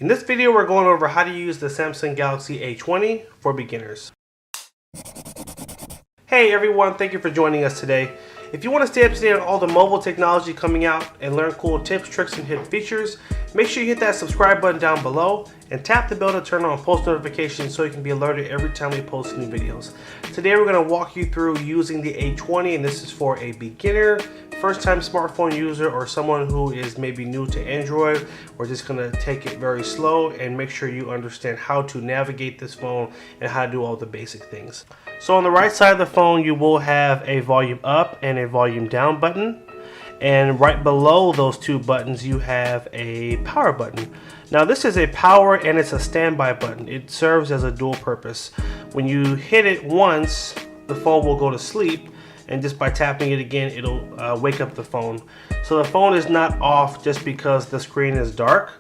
In this video, we're going over how to use the Samsung Galaxy A20 for beginners. Hey everyone, thank you for joining us today. If you want to stay up to date on all the mobile technology coming out and learn cool tips, tricks, and hidden features, make sure you hit that subscribe button down below and tap the bell to turn on post notifications so you can be alerted every time we post new videos. Today we're going to walk you through using the A20, and this is for a beginner, first-time smartphone user, or someone who is maybe new to Android. We're just going to take it very slow and make sure you understand how to navigate this phone and how to do all the basic things. So on the right side of the phone, you will have a volume up and a volume down button. And right below those two buttons, you have a power button. Now this is a power and it's a standby button. It serves as a dual purpose. When you hit it once, the phone will go to sleep, and just by tapping it again, it'll wake up the phone. So the phone is not off just because the screen is dark.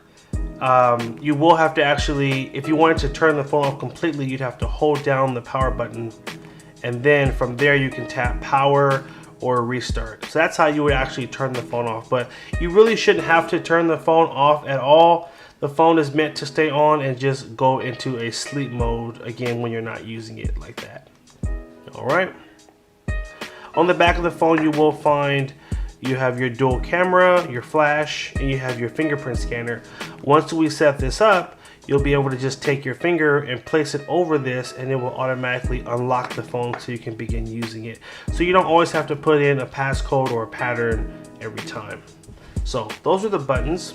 You will have to actually, if you wanted to turn the phone off completely, you'd have to hold down the power button, and then from there you can tap power or restart. So that's how you would actually turn the phone off. But you really shouldn't have to turn the phone off at all. The phone is meant to stay on and just go into a sleep mode again when you're not using it like that. All right. On the back of the phone, you will find you have your dual camera, your flash, and you have your fingerprint scanner. Once we set this up, you'll be able to just take your finger and place it over this, and it will automatically unlock the phone so you can begin using it. So you don't always have to put in a passcode or a pattern every time. So those are the buttons.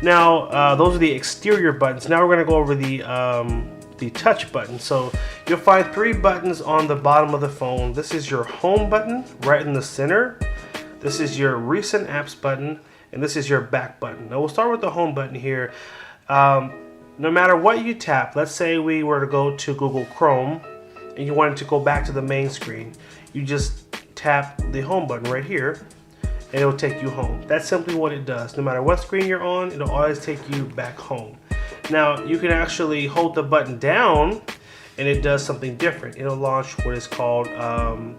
Now those are the exterior buttons. Now we're going to go over the touch button. So you'll find three buttons on the bottom of the phone. This is your home button right in the center. This is your recent apps button, and this is your back button. Now we'll start with the home button here. No matter what you tap, let's say we were to go to Google Chrome and you wanted to go back to the main screen, you just tap the home button right here and it'll take you home. That's simply what it does. No matter what screen you're on, it'll always take you back home. Now you can actually hold the button down and it does something different. It'll launch what is called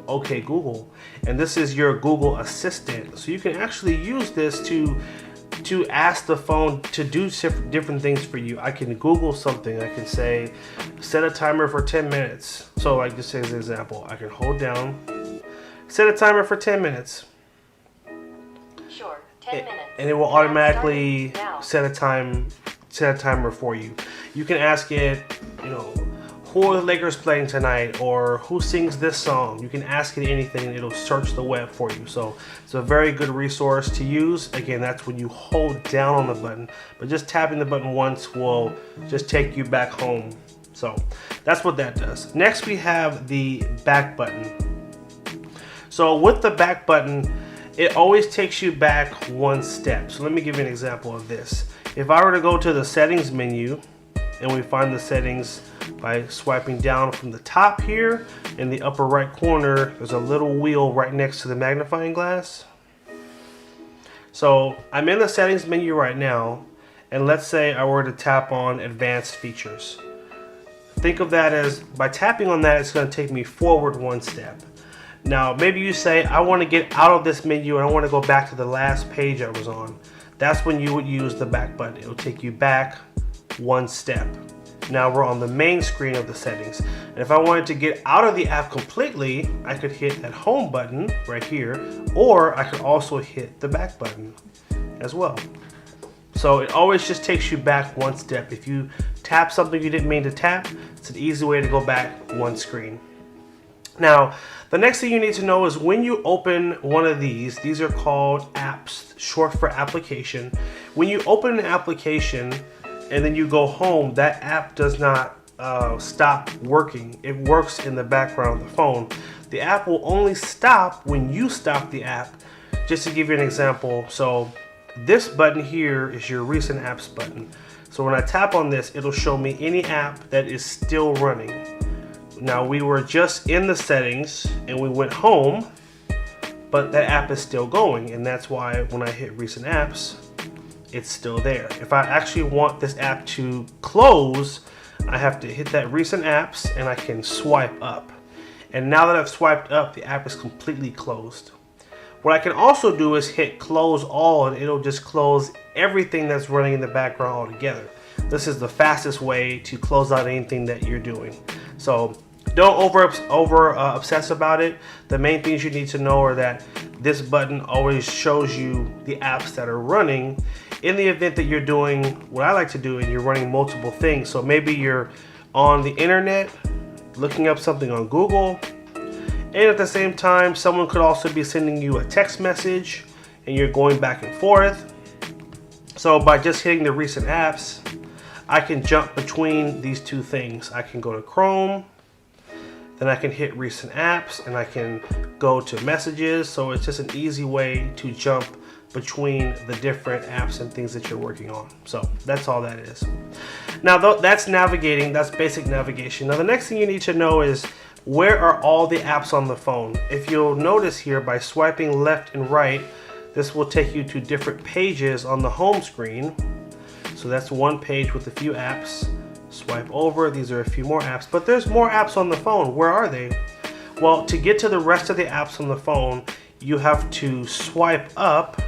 OK Google, and this is your Google Assistant. So you can actually use this to ask the phone to do different things for you. I can Google something. I can say, set a timer for 10 minutes. So like this is an example. I can hold down, set a timer for 10 minutes. Sure, 10 minutes. And it will automatically set a timer for you. You can ask it, you know, who are the Lakers playing tonight, or who sings this song. You can ask it anything and it'll search the web for you. So it's a very good resource to use. Again, that's when you hold down on the button, but just tapping the button once will just take you back home. So that's what that does. Next we have the back button. So with the back button, it always takes you back one step. So let me give you an example of this. If I were to go to the settings menu, and we find the settings by swiping down from the top here, in the upper right corner there's a little wheel right next to the magnifying glass. So I'm in the settings menu right now, and let's say I were to tap on advanced features. Think of that as, by tapping on that, it's going to take me forward one step. Now maybe you say, I want to get out of this menu and I want to go back to the last page I was on. That's when you would use the back button. It will take you back one step. Now we're on the main screen of the settings, and if I wanted to get out of the app completely, I could hit that home button right here, or I could also hit the back button as well. So it always just takes you back one step. If you tap something you didn't mean to tap, it's an easy way to go back one screen. Now the next thing you need to know is when you open one of these are called apps, short for application. When you open an application and then you go home, that app does not stop working. It works in the background of the phone. The app will only stop when you stop the app. Just to give you an example, so this button here is your recent apps button. So when I tap on this, it'll show me any app that is still running. Now we were just in the settings and we went home, but that app is still going, and that's why when I hit recent apps, it's still there. If I actually want this app to close, I have to hit that recent apps and I can swipe up. And now that I've swiped up, the app is completely closed. What I can also do is hit close all, and it'll just close everything that's running in the background altogether. This is the fastest way to close out anything that you're doing. So don't over obsess about it. The main things you need to know are that this button always shows you the apps that are running in the event that you're doing what I like to do and you're running multiple things. So maybe you're on the internet looking up something on Google, and at the same time someone could also be sending you a text message and you're going back and forth. So by just hitting the recent apps, I can jump between these two things. I can go to Chrome, then I can hit recent apps, and I can go to messages. So it's just an easy way to jump between the different apps and things that you're working on. So that's all that is. Now that's navigating, that's basic navigation. Now the next thing you need to know is, where are all the apps on the phone? If you'll notice here, by swiping left and right, this will take you to different pages on the home screen. So that's one page with a few apps. Swipe over, these are a few more apps, but there's more apps on the phone. Where are they? Well, to get to the rest of the apps on the phone, you have to swipe up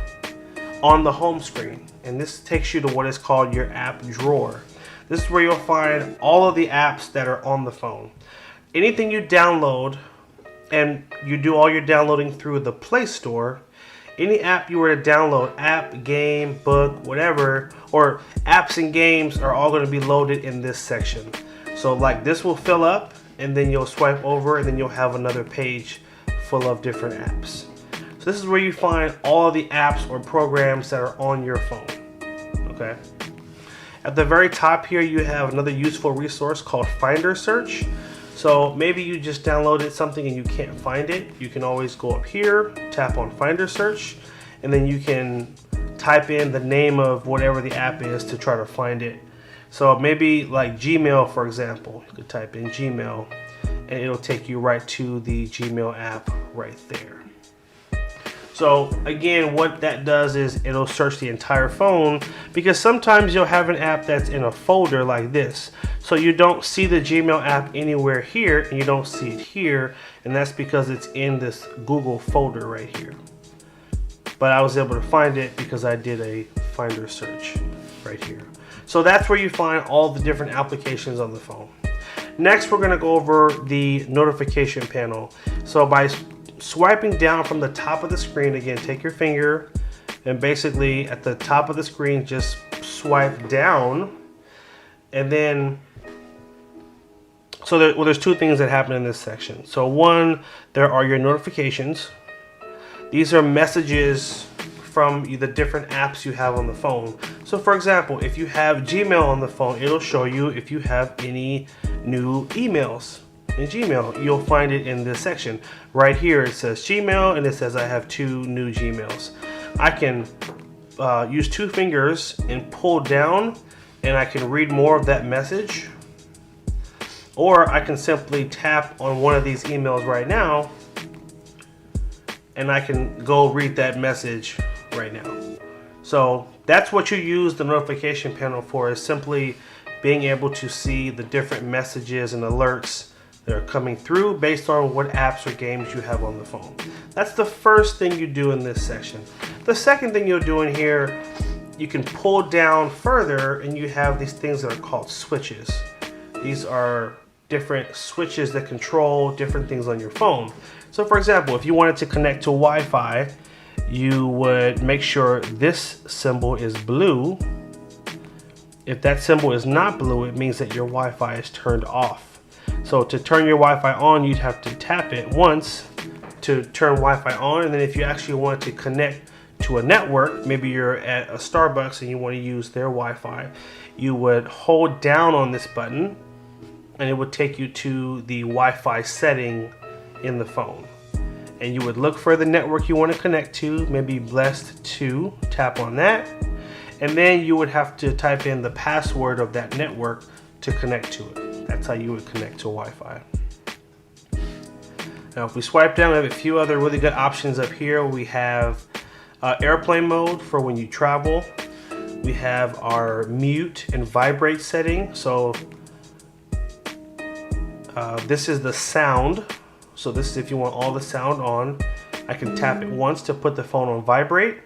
on the home screen, and this takes you to what is called your app drawer. This is where you'll find all of the apps that are on the phone. Anything you download, and you do all your downloading through the Play Store, any app you were to download, app, game, book, whatever, or apps and games are all going to be loaded in this section. So like this will fill up, and then you'll swipe over, and then you'll have another page full of different apps. So this is where you find all of the apps or programs that are on your phone. Okay. At the very top here, you have another useful resource called Finder Search. So maybe you just downloaded something and you can't find it. You can always go up here, tap on Finder Search, and then you can type in the name of whatever the app is to try to find it. So maybe like Gmail, for example, you could type in Gmail and it'll take you right to the Gmail app right there. So again, what that does is it'll search the entire phone, because sometimes you'll have an app that's in a folder like this. So you don't see the Gmail app anywhere here, and you don't see it here, and that's because it's in this Google folder right here. But I was able to find it because I did a Finder search right here. So that's where you find all the different applications on the phone. Next, we're going to go over the notification panel. So by swiping down from the top of the screen, again, take your finger and basically at the top of the screen just swipe down, and then there's two things that happen in this section. So one, there are your notifications. These are messages from the different apps you have on the phone. So for example, if you have Gmail on the phone, it'll show you if you have any new emails in Gmail. You'll find it in this section. Right here it says Gmail, and it says I have 2 new Gmails. I can use 2 fingers and pull down, and I can read more of that message. Or I can simply tap on one of these emails right now, and I can go read that message right now. So that's what you use the notification panel for, is simply being able to see the different messages and alerts that are coming through based on what apps or games you have on the phone. That's the first thing you do in this section. The second thing you'll do in here, you can pull down further and you have these things that are called switches. These are different switches that control different things on your phone. So for example, if you wanted to connect to Wi-Fi, you would make sure this symbol is blue. If that symbol is not blue, it means that your Wi-Fi is turned off. So to turn your Wi-Fi on, you'd have to tap it once to turn Wi-Fi on, and then if you actually want to connect to a network, maybe you're at a Starbucks and you want to use their Wi-Fi, you would hold down on this button and it would take you to the Wi-Fi setting in the phone. And you would look for the network you want to connect to, maybe Blessed 2, tap on that, and then you would have to type in the password of that network to connect to it. That's how you would connect to Wi-Fi. Now if we swipe down, we have a few other really good options up here. We have airplane mode for when you travel. We have our mute and vibrate setting. So this is the sound. So this is if you want all the sound on. I can tap it once to put the phone on vibrate,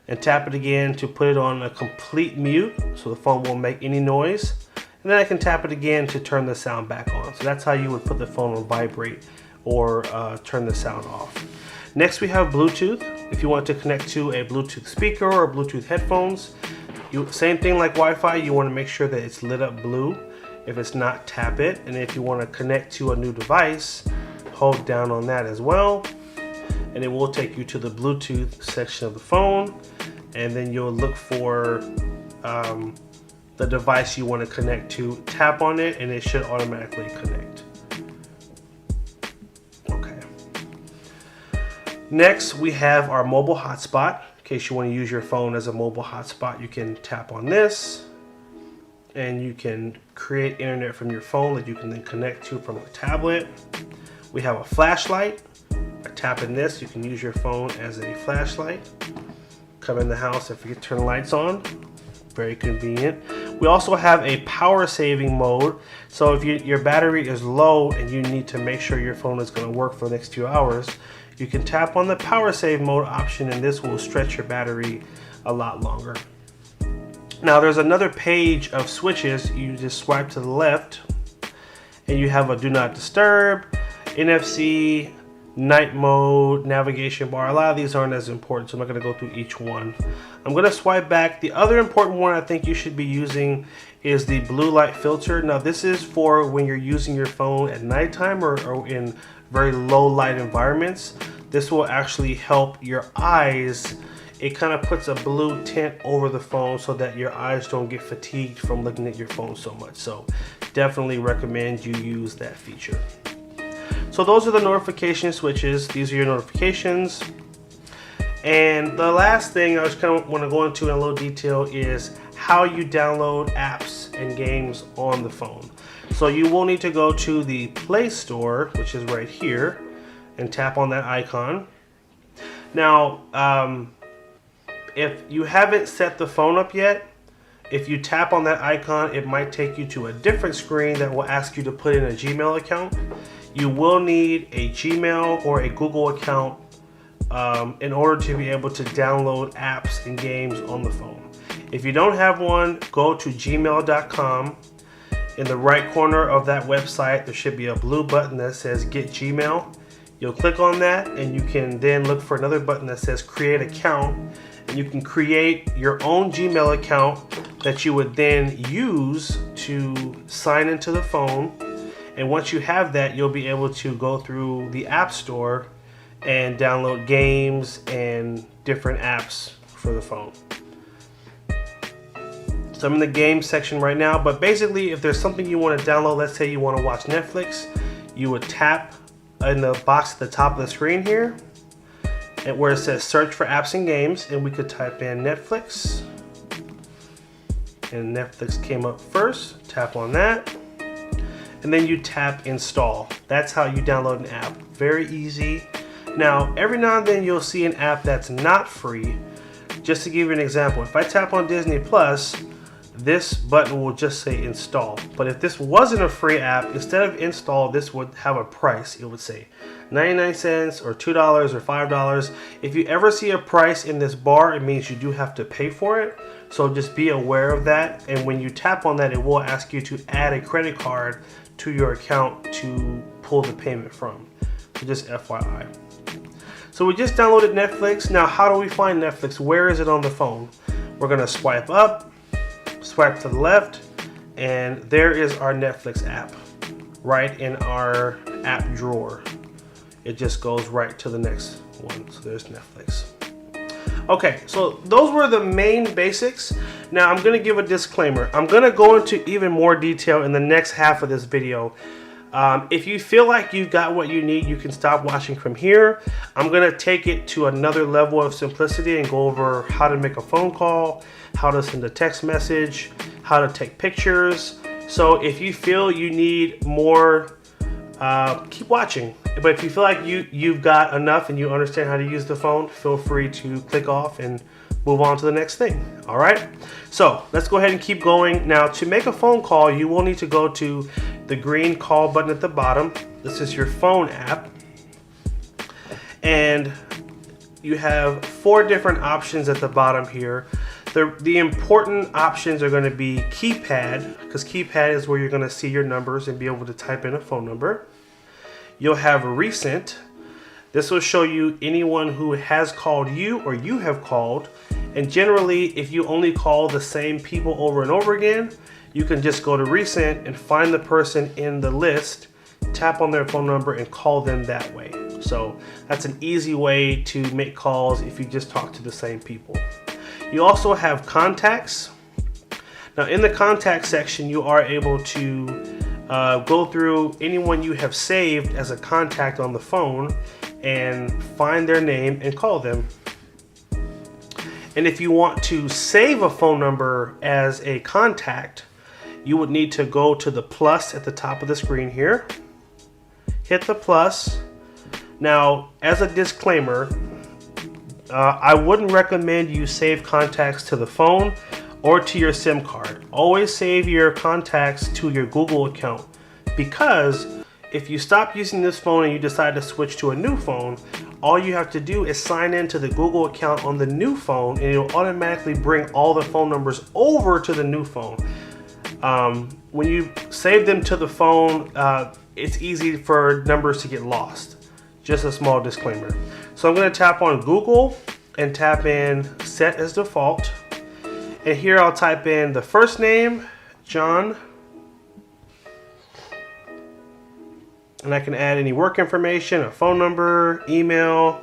and tap it again to put it on a complete mute so the phone won't make any noise. And then I can tap it again to turn the sound back on. So that's how you would put the phone on vibrate or turn the sound off. Next we have Bluetooth. If you want to connect to a Bluetooth speaker or Bluetooth headphones, same thing like Wi-Fi, you want to make sure that it's lit up blue. If it's not, tap it. And if you want to connect to a new device, hold down on that as well. And it will take you to the Bluetooth section of the phone. And then you'll look for the device you want to connect to. Tap on it and it should automatically connect. Okay. Next, we have our mobile hotspot. In case you want to use your phone as a mobile hotspot, you can tap on this and you can create internet from your phone that you can then connect to from a tablet. We have a flashlight. By tapping this, you can use your phone as a flashlight. Come in the house and forget to turn the lights on. Very convenient. We also have a power saving mode. So if your battery is low and you need to make sure your phone is going to work for the next 2 hours, you can tap on the power save mode option and this will stretch your battery a lot longer. Now there's another page of switches. You just swipe to the left and you have a do not disturb, NFC, night mode, navigation bar. A lot of these aren't as important, so I'm not going to go through each one. I'm going to swipe back. The other important one I think you should be using is the blue light filter. Now this is for when you're using your phone at nighttime or in very low light environments. This will actually help your eyes. It kind of puts a blue tint over the phone so that your eyes don't get fatigued from looking at your phone so much. So definitely recommend you use that feature. So those are the notification switches. These are your notifications. And the last thing I just kind of want to go into in a little detail is how you download apps and games on the phone. So you will need to go to the Play Store, which is right here, and tap on that icon. Now, if you haven't set the phone up yet, if you tap on that icon, it might take you to a different screen that will ask you to put in a Gmail account. You will need a Gmail or a Google account in order to be able to download apps and games on the phone. If you don't have one, go to gmail.com. In the right corner of that website, there should be a blue button that says Get Gmail. You'll click on that and you can then look for another button that says Create Account. And you can create your own Gmail account that you would then use to sign into the phone. And once you have that, you'll be able to go through the App Store and download games and different apps for the phone. So I'm in the games section right now, but basically if there's something you want to download, let's say you want to watch Netflix, you would tap in the box at the top of the screen here and where it says search for apps and games, and we could type in Netflix. And Netflix came up first, tap on that. And then you tap install. That's how you download an app. Very easy. Now, every now and then you'll see an app that's not free. Just to give you an example, if I tap on Disney Plus, this button will just say install. But if this wasn't a free app, instead of install, this would have a price. It would say 99 cents or $2 or $5. If you ever see a price in this bar, it means you do have to pay for it. So just be aware of that. And when you tap on that, it will ask you to add a credit card to your account to pull the payment from. So just FYI. So we just downloaded Netflix. Now, how do we find Netflix? Where is it on the phone? We're gonna swipe up, swipe to the left, and there is our Netflix app right in our app drawer. It just goes right to the next one. So there's Netflix. Okay, so those were the main basics. Now I'm gonna give a disclaimer. I'm gonna go into even more detail in the next half of this video. If you feel like you've got what you need, you can stop watching from here. I'm gonna take it to another level of simplicity and go over how to make a phone call, how to send a text message, how to take pictures. So if you feel you need more, keep watching. But if you feel like you've got enough and you understand how to use the phone, feel free to click off and move on to the next thing. All right, so let's go ahead and keep going. Now, to make a phone call, you will need to go to the green call button at the bottom. This is your phone app. And you have 4 different options at the bottom here. The important options are going to be keypad, because keypad is where you're going to see your numbers and be able to type in a phone number. You'll have recent. This will show you anyone who has called you or you have called. And generally, if you only call the same people over and over again, you can just go to recent and find the person in the list, tap on their phone number and call them that way. So that's an easy way to make calls if you just talk to the same people. You also have contacts. Now in the contact section, you are able to go through anyone you have saved as a contact on the phone and find their name and call them. And if you want to save a phone number as a contact, you would need to go to the plus at the top of the screen here. Hit the plus. Now, as a disclaimer, I wouldn't recommend you save contacts to the phone or to your SIM card. Always save your contacts to your Google account, because if you stop using this phone and you decide to switch to a new phone, all you have to do is sign in to the Google account on the new phone and it'll automatically bring all the phone numbers over to the new phone. When you save them to the phone, it's easy for numbers to get lost. Just a small disclaimer. So I'm going to tap on Google and tap in set as default. And here I'll type in the first name, John. And I can add any work information, a phone number, email.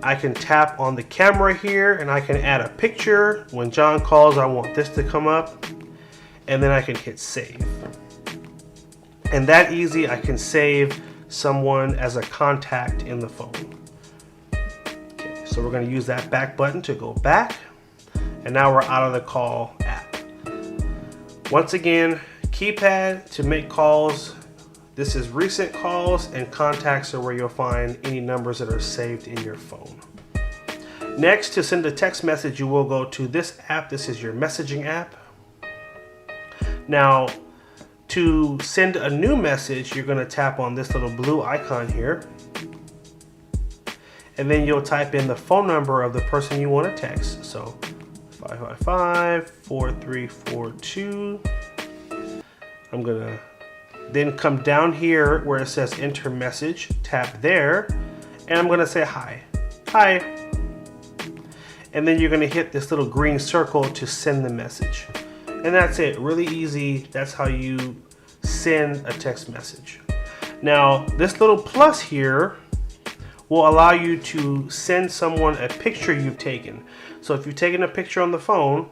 I can tap on the camera here and I can add a picture. When John calls, I want this to come up. And then I can hit save. And that easy, I can save someone as a contact in the phone. Okay, so we're going to use that back button to go back. And now we're out of the call app. Once again, keypad to make calls. This is recent calls, and contacts are where you'll find any numbers that are saved in your phone. Next, to send a text message, you will go to this app. This is your messaging app. Now, to send a new message, you're going to tap on this little blue icon here. And then you'll type in the phone number of the person you want to text. So 555-4342. I'm going to then come down here where it says enter message, tap there, and I'm going to say hi. Hi. And then you're going to hit this little green circle to send the message. And that's it. Really easy. That's how you send a text message. Now, this little plus here will allow you to send someone a picture you've taken. So if you've taken a picture on the phone,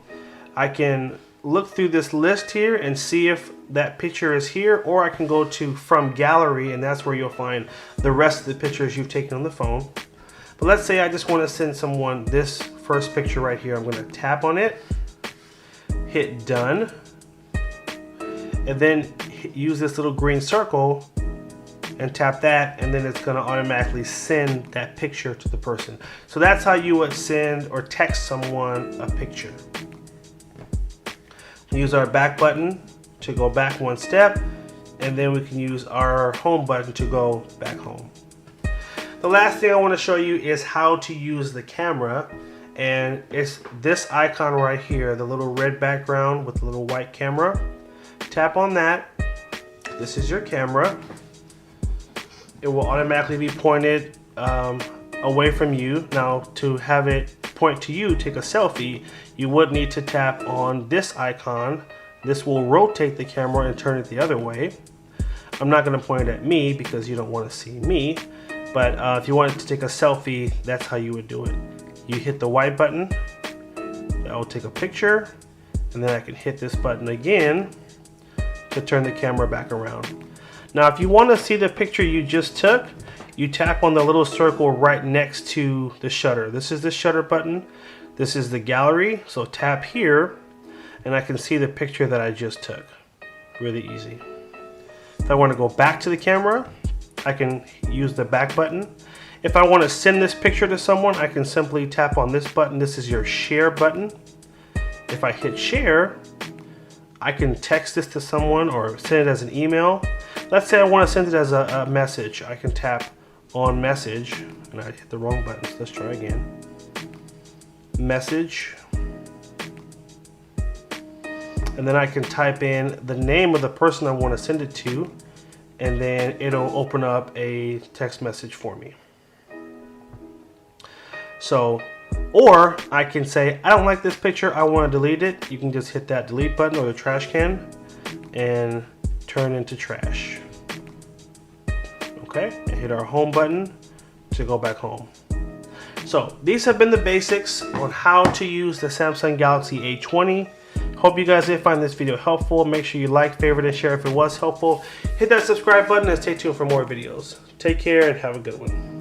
I can look through this list here and see if that picture is here, or I can go to from gallery, and that's where you'll find the rest of the pictures you've taken on the phone. But let's say I just want to send someone this first picture right here. I'm going to tap on it, hit done, and then use this little green circle and tap that, and then it's going to automatically send that picture to the person. So that's how you would send or text someone a picture. Use our back button to go back one step, and then we can use our home button to go back home. The last thing I want to show you is how to use the camera, and it's this icon right here, the little red background with the little white camera. Tap on that. This is your camera. It will automatically be pointed away from you. Now, to have it point to you, take a selfie, you would need to tap on this icon. This will rotate the camera and turn it the other way. I'm not going to point it at me because you don't want to see me, but if you wanted to take a selfie, that's how you would do it. You hit the white button, that will take a picture, and then I can hit this button again to turn the camera back around. Now, if you want to see the picture you just took, you tap on the little circle right next to the shutter. This is the shutter button. This is the gallery. So tap here, and I can see the picture that I just took. Really easy. If I want to go back to the camera, I can use the back button. If I want to send this picture to someone, I can simply tap on this button. This is your share button. If I hit share, I can text this to someone or send it as an email. Let's say I want to send it as a message. I can tap on message, and I hit the wrong button, so let's try again. Message. And then I can type in the name of the person I want to send it to, and then it'll open up a text message for me. So, or I can say, I don't like this picture, I want to delete it. You can just hit that delete button or the trash can and turn into trash. Okay, and hit our home button to go back home. So these have been the basics on how to use the Samsung Galaxy A20. Hope you guys did find this video helpful. Make sure you like, favorite, and share if it was helpful. Hit that subscribe button and stay tuned for more videos. Take care and have a good one.